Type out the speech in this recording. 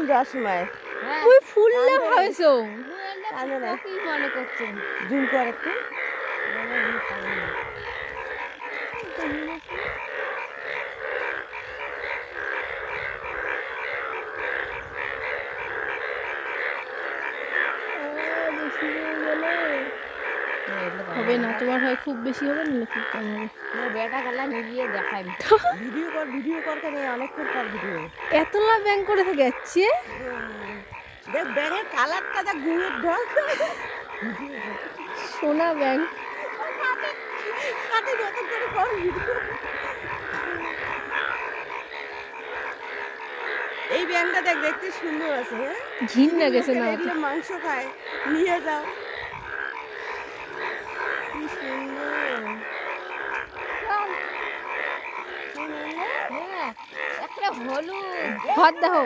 যাওয়ার সময় ওই ফুলটা হয়েছো কানে নাই কি মনে করছেন জুম কর একটু হবে না তোমার হয় খুব বেশি হবে না খুব কম হবে বেটা গেলা নিয়ে দেখাই ভিডিও কর কেন অনেকক্ষণ পর ভিডিও এতলা ব্যাং করে থাকে যাচ্ছে দেখ ব্যাঙের কালারটা দেখ ঘুমের ঢোক সোনা ব্যাং কাটে নতুন করে কর ভিডিও এই ব্যাঙটা দেখ দেখতে সুন্দর আছে হ্যাঁ ঘিন্না গেছে না এগুলো মাংস খায় নিয়ে যাও কি সুন্দর একটা হলুদ হাত দাও